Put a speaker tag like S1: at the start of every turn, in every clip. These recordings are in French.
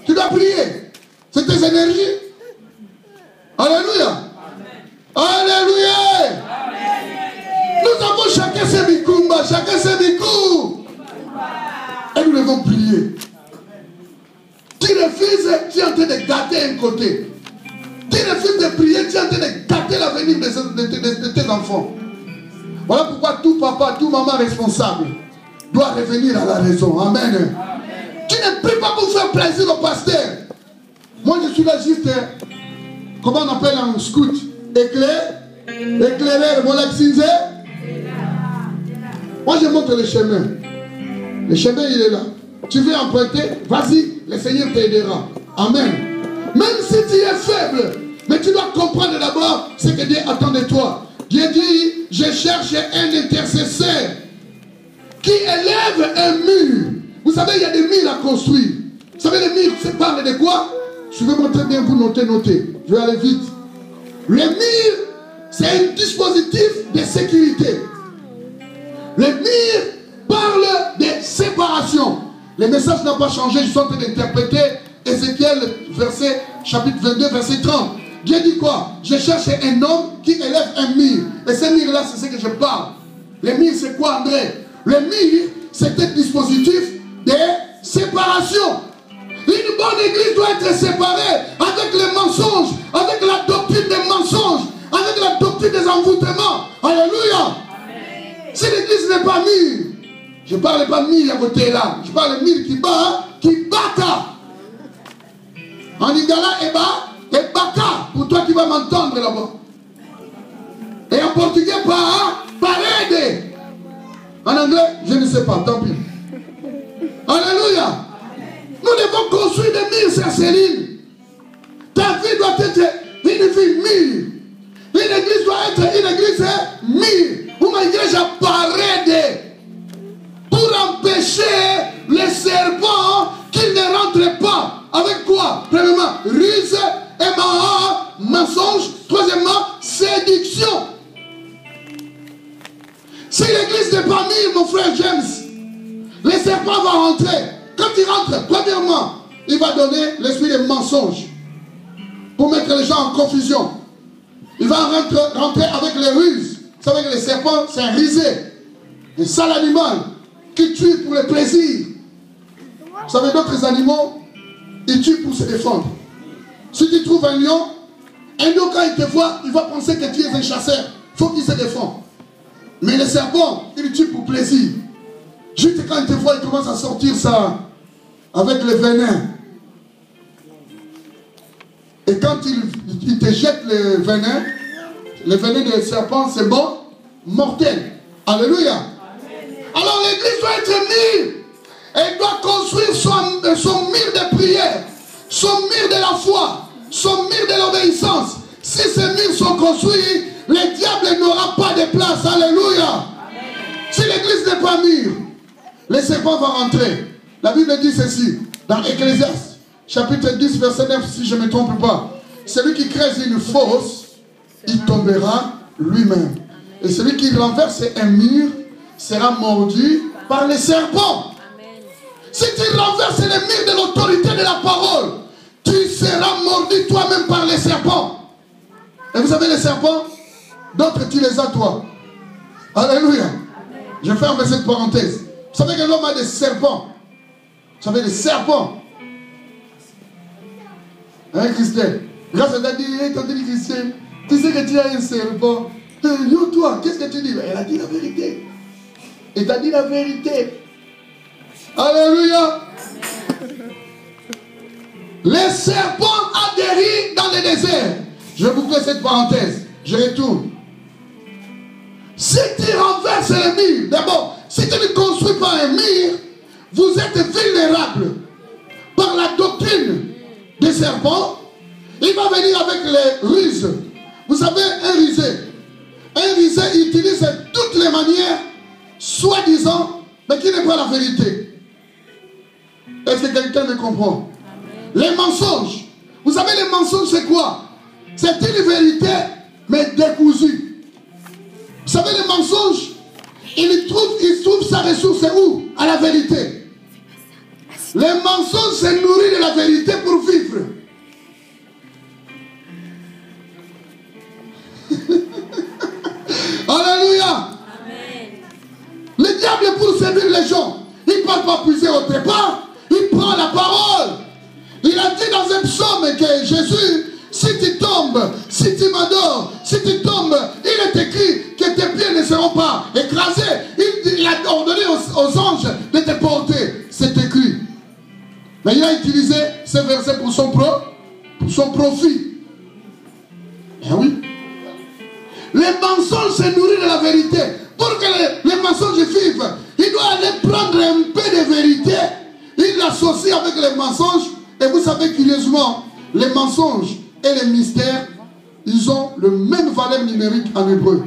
S1: Tu dois prier. C'est tes énergies. Alléluia. Alléluia. Nous avons chacun ses mikumba, chacun ses mikou. Et nous devons prier. Tu refuses, tu es en train de gâter un côté. Tu refuses de prier, tu es en train de gâter l'avenir de tes enfants. Voilà pourquoi tout papa, tout maman responsable doit revenir à la raison. Amen. Amen. Tu ne pries pas pour faire plaisir au pasteur. Moi je suis là juste, comment on appelle un scout? Éclaireur, mon laxinze. Moi je montre le chemin. Le chemin il est là. Tu veux emprunter, vas-y, le Seigneur t'aidera. Amen. Même si tu es faible, mais tu dois comprendre d'abord ce que Dieu attend de toi. Dieu dit, je cherche un intercesseur qui élève un mur. Vous savez, il y a des murs à construire. Vous savez, les murs, ça parle de quoi? Je vais montrer bien, vous notez. Je vais aller vite. Le mur, c'est un dispositif de sécurité. Le mur parle de séparation. Le message n'a pas changé, je suis en train d'interpréter Ézéchiel, chapitre 22, verset 30. Dieu dit quoi? Je cherche un homme qui élève un mur. Et ce mur-là, c'est ce que je parle. Le mur, c'est quoi, André? Le mur, c'est un dispositif de séparation. Une bonne église doit être séparée avec les mensonges, avec la doctrine des mensonges, avec la doctrine des envoûtements. Alléluia. Amen. Si l'église n'est pas mûre, je ne parle pas de mire à côté là, je parle de mire qui bata. En lingala, et baka, pour toi qui vas m'entendre là-bas. Et en portugais, parede. En anglais, je ne sais pas, tant pis. Alléluia. Nous devons construire des murs, c'est Céline. Ta vie doit être une vie mûre. Une église doit être une église mûre. Une église parede. Pour empêcher les serpents qu'ils ne rentrent pas. Avec quoi? Premièrement, ruse, mensonge. Troisièmement, séduction. Si l'église n'est pas mûre, mon frère James, les serpents vont rentrer. Quand il rentre, premièrement, il va donner l'esprit de mensonge pour mettre les gens en confusion. Il va rentrer avec les ruses. Vous savez que les serpents, c'est un risé, un sale animal qui tue pour le plaisir. Vous savez, d'autres animaux, ils tuent pour se défendre. Si tu trouves un lion, quand il te voit, il va penser que tu es un chasseur. Il faut qu'il se défende. Mais les serpents, ils tuent pour plaisir. Juste quand il te voit, il commence à sortir ça avec le venin. Et quand il te jette le venin des serpents, c'est bon, mortel. Alléluia. Amen. Alors l'église doit être mûre. Elle doit construire son mur de prière, son mur de la foi, son mur de l'obéissance. Si ces murs sont construits, le diable n'aura pas de place. Alléluia. Amen. Si l'église n'est pas mûre, les serpents vont rentrer. La Bible dit ceci, dans Ecclésiaste, chapitre 10, verset 9, si je ne me trompe pas. Celui qui creuse une fosse, il tombera lui-même. Et celui qui renverse un mur sera mordu par les serpents. Amen. Si tu renverses le mur de l'autorité de la parole, tu seras mordu toi-même par les serpents. Et vous savez les serpents, d'autres tu les as toi. Alléluia. Amen. Je ferme cette parenthèse. Vous savez que l'homme a des serpents. Vous savez, des serpents. Hein, Christelle? Grâce à ta dit, Christelle, tu sais que tu as un serpent. Yo, toi, qu'est-ce que tu dis? Elle a dit la vérité. Elle t'a dit la vérité. Alléluia. Les serpents atterrissent dans le désert. Je vous fais cette parenthèse. Je retourne. Si tu renverses le mur, d'abord, si tu ne construis pas un mur, vous êtes vulnérable par la doctrine des serpents. Il va venir avec les ruses. Vous savez, un rusé utilise toutes les manières, soi-disant, mais qui n'est pas la vérité. Est-ce que quelqu'un me comprend? Amen. Les mensonges. Vous savez, les mensonges, c'est quoi? C'est une vérité, mais décousue. Vous savez, les mensonges, il trouve sa ressource où? À la vérité. Les mensonges se nourrissent de la vérité pour vivre. Alléluia. Le diable, pour séduire les gens, il ne parle pas puiser au départ, il prend la parole. Il a dit dans un psaume que Jésus, si tu tombes, si tu m'adores, si tu tombes, il est écrit que tes pieds ne seront pas écrasés. Il a ordonné aux anges de te porter. C'est écrit. Mais il a utilisé ce verset pour son profit. Eh oui. Les mensonges se nourrissent de la vérité. Pour que les mensonges vivent, il doit aller prendre un peu de vérité. Il l'associe avec les mensonges. Et vous savez curieusement, les mensonges et les mystères, ils ont le même valeur numérique en hébreu.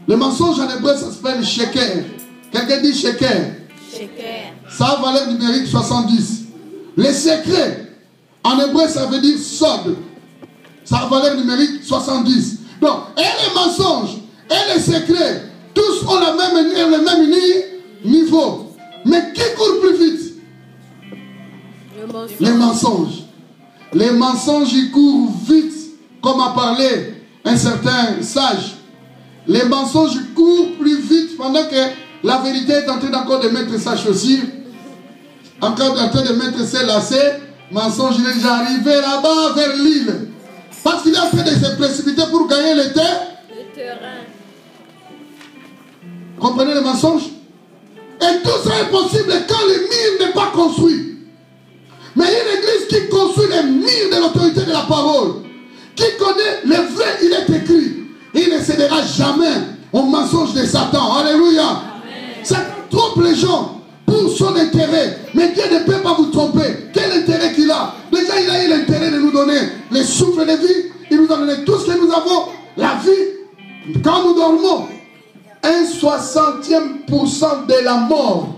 S1: Les mensonges en hébreu, ça s'appelle sheker. Quelqu'un dit sheker. Ça a valeur numérique 70. Les secrets, en hébreu, ça veut dire sod. Ça a valeur numérique 70. Donc, et les mensonges, et les secrets, tous ont le même niveau. Mais qui court plus vite? Les mensonges. Les mensonges, ils courent vite, comme a parlé un certain sage. Les mensonges courent plus vite pendant que la vérité est en train encore de mettre sa chaussure, encore en train de mettre ses lacets. Mensonge, il est déjà arrivé là-bas vers l'île. Parce qu'il est en train de se précipiter pour gagner le terrain. Comprenez le mensonge? Et tout ça est possible quand le mur n'est pas construit. Mais une église qui construit les murs de l'autorité de la parole, qui connaît le vrai, il est écrit. Il ne cédera jamais au mensonge de Satan. Alléluia. Satan trompe les gens pour son intérêt. Mais Dieu ne peut pas vous tromper. Quel intérêt qu'il a? Déjà, il a eu l'intérêt de nous donner les souffles de vie. Il nous a donné tout ce que nous avons. La vie. Quand nous dormons, 1/60e de la mort.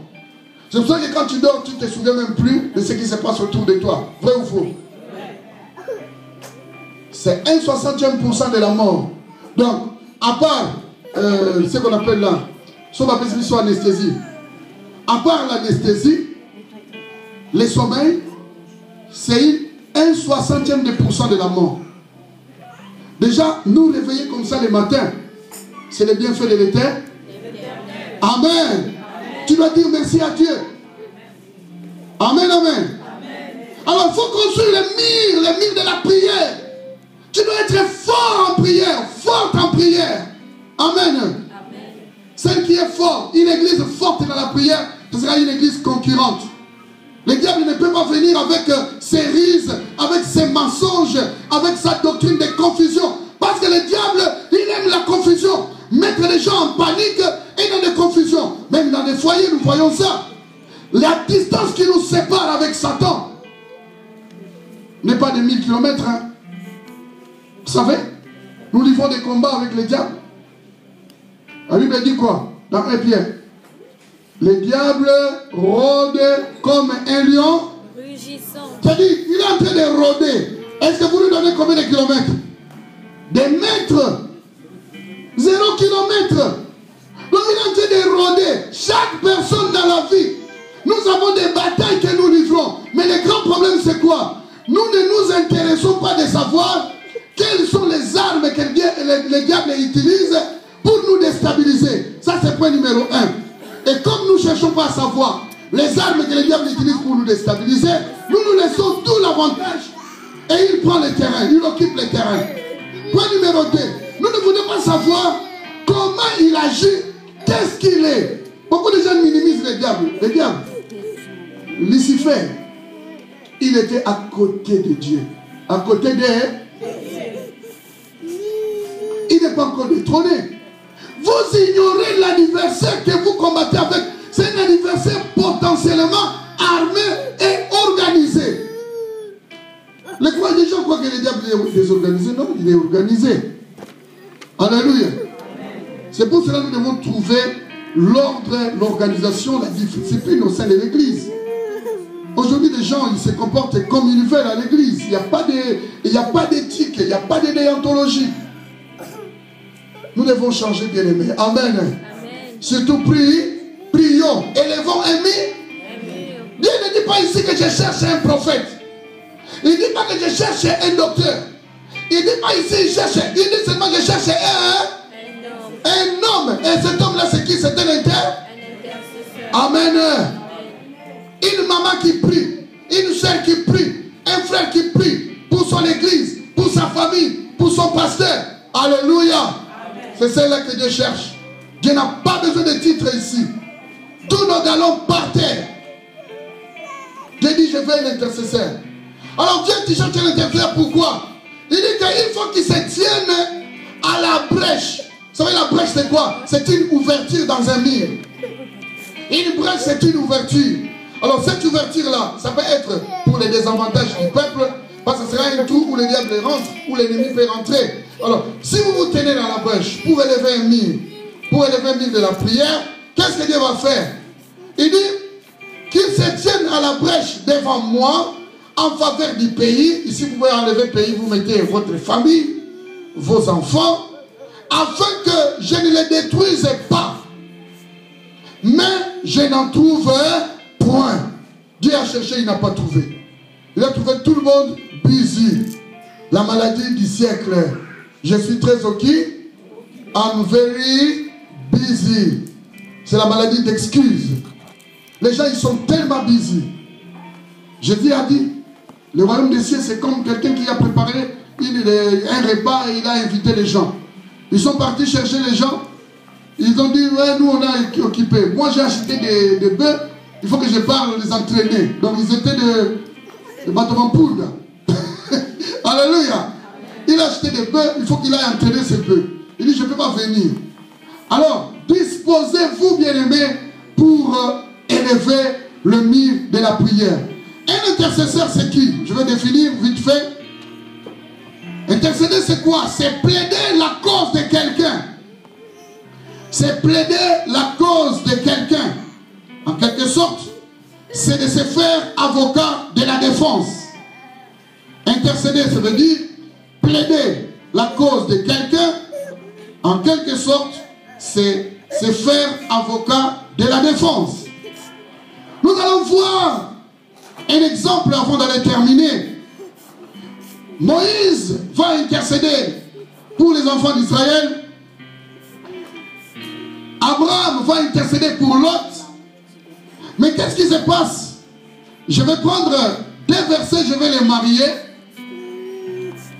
S1: C'est pour ça que quand tu dors, tu ne te souviens même plus de ce qui se passe autour de toi. Vrai ou faux? C'est 1/60e de la mort. Donc, à part ce qu'on appelle là, ce qu'on appelle soit anesthésie. À part l'anesthésie, le sommeil, c'est 1/60e de la mort. Déjà, nous réveiller comme ça le matin, c'est le bienfait de l'Éternel. Amen. Tu dois dire merci à Dieu. Amen, amen. Alors, il faut construire les murs de la prière. Tu dois être fort en prière, forte en prière. Amen. Celle qui est forte, une église forte dans la prière, ce sera une église concurrente. Le diable ne peut pas venir avec ses ruses, avec ses mensonges, avec sa doctrine de confusion. Parce que le diable, il aime la confusion. Mettre les gens en panique et dans des confusions. Même dans des foyers, nous voyons ça. La distance qui nous sépare avec Satan n'est pas de 1000 km. Hein. Vous savez, nous livrons des combats avec le diable. La Bible dit quoi? Dans 1 Pierre. Le diable rôde comme un lion. C'est-à-dire, il est en train de rôder. Est-ce que vous lui donnez combien de kilomètres? Des mètres. 0 kilomètre. Donc il est en train de rôder. Chaque personne dans la vie. Nous avons des batailles que nous livrons. Mais le grand problème c'est quoi? Nous ne nous intéressons pas de savoir quelles sont les armes que le diable utilise pour nous déstabiliser. Ça c'est point numéro 1. Et comme nous ne cherchons pas à savoir les armes que le diable utilise pour nous déstabiliser, nous laissons tout l'avantage. Et il prend le terrain, il occupe le terrain. Point numéro 2. Nous ne voulons pas savoir comment il agit, qu'est-ce qu'il est. Beaucoup de gens minimisent le diable. Le diable, Lucifer, il était à côté de Dieu. À côté de... Il n'est pas encore détrôné. Vous ignorez l'adversaire que vous combattez avec. C'est un adversaire potentiellement armé et organisé. Les gens croient que le diable est désorganisé. Non, il est organisé. Alléluia. C'est pour cela que nous devons trouver l'ordre, l'organisation, la discipline au sein de l'église. Aujourd'hui, les gens, ils se comportent comme ils veulent à l'église. Il n'y a pas d'éthique, il n'y a pas de déontologie. Nous devons changer, bien aimés. Amen. surtout prions, élevons un mire. Dieu ne dit pas ici que je cherche un prophète. Il ne dit pas que je cherche un docteur. Il ne dit pas ici, il dit seulement que je cherche un homme. Et cet homme-là, c'est qui? C'est un intercesseur. Amen. Une maman qui prie, une soeur qui prie, un frère qui prie pour son église, pour sa famille, pour son pasteur. Alléluia. C'est celle-là que Dieu cherche. Dieu n'a pas besoin de titres ici. Tous nos galons par terre. Dieu dit, je veux un intercesseur. Alors Dieu dit, cherche un intercesseur, pourquoi? Il dit qu'il faut qu'il se tienne à la brèche. Vous savez, la brèche, c'est quoi? C'est une ouverture dans un mur. Une brèche, c'est une ouverture. Alors cette ouverture-là, ça peut être pour les désavantages du peuple, parce que ce sera un trou où le diable rentre, où l'ennemi peut rentrer. Alors, si vous vous tenez dans la brèche pour élever un mur, de la prière, qu'est-ce que Dieu va faire? Il dit qu'il se tienne à la brèche devant moi en faveur du pays. Ici, vous pouvez enlever le pays, vous mettez votre famille, vos enfants, afin que je ne les détruise pas. Mais je n'en trouve point. Dieu a cherché, il n'a pas trouvé. Il a trouvé tout le monde busy. La maladie du siècle. Je suis très occupé. I'm very busy. C'est la maladie d'excuses. Les gens, ils sont tellement busy. Jésus a dit, le royaume des cieux, c'est comme quelqu'un qui a préparé un repas et il a invité les gens. Ils sont partis chercher les gens. Ils ont dit, ouais, nous on a occupé. Moi j'ai acheté des bœufs, il faut que je parle les entraîner. Donc ils étaient de bateaux en poudre. Alléluia. Il a acheté des bœufs, il faut qu'il aille entraîner ces bœufs. Il dit, je ne peux pas venir. Alors, disposez-vous, bien-aimés, pour élever le mur de la prière. Un intercesseur, c'est qui? Je vais définir vite fait. Intercéder, c'est quoi? C'est plaider la cause de quelqu'un. C'est plaider la cause de quelqu'un. En quelque sorte, c'est de se faire avocat de la défense. Intercéder, ça veut dire plaider la cause de quelqu'un. En quelque sorte, c'est se faire avocat de la défense. Nous allons voir un exemple avant d'aller terminer. Moïse va intercéder pour les enfants d'Israël. Abraham va intercéder pour Lot. Mais qu'est-ce qui se passe? Je vais prendre deux versets, je vais les marier.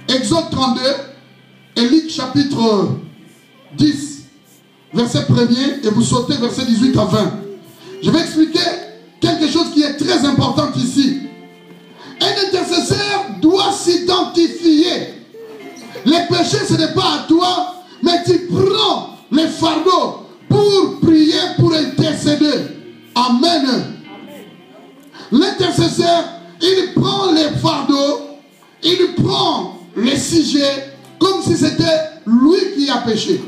S1: Exode 32 et Luc chapitre 10, verset 1er, et vous sautez verset 18 à 20. Je vais expliquer quelque chose qui est très important ici. Un intercesseur doit s'identifier. Les péchés, ce n'est pas à toi, mais tu prends les fardeaux pour prier, pour intercéder. Amen. L'intercesseur, il prend les fardeaux, il prend les sujets comme si c'était lui qui a péché.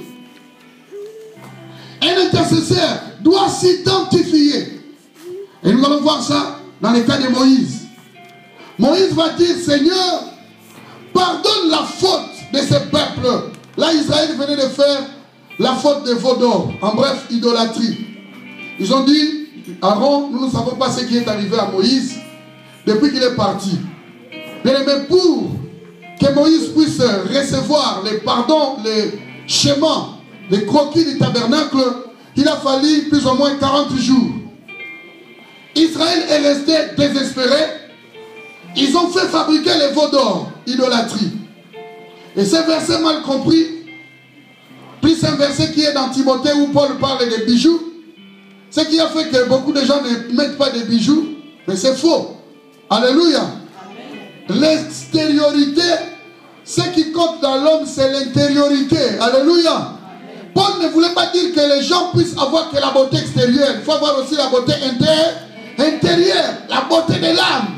S1: Un intercesseur doit s'identifier. Et nous allons voir ça dans le cas de Moïse. Moïse va dire, Seigneur, pardonne la faute de ce peuple. Là, Israël venait de faire la faute de veau d'or. En bref, idolâtrie. Ils ont dit, Aaron, nous ne savons pas ce qui est arrivé à Moïse depuis qu'il est parti. Mais pour que Moïse puisse recevoir les pardons, les schémas, les croquis du tabernacle, il a fallu plus ou moins 40 jours. Israël est resté désespéré. Ils ont fait fabriquer les veaux d'or, idolâtrie. Et ce verset mal compris, plus un verset qui est dans Timothée où Paul parle des bijoux, ce qui a fait que beaucoup de gens ne mettent pas de bijoux, mais c'est faux. Alléluia. L'extériorité, ce qui compte dans l'homme, c'est l'intériorité. Alléluia. Paul ne voulait pas dire que les gens puissent avoir que la beauté extérieure. Il faut avoir aussi la beauté intérieure, la beauté de l'âme.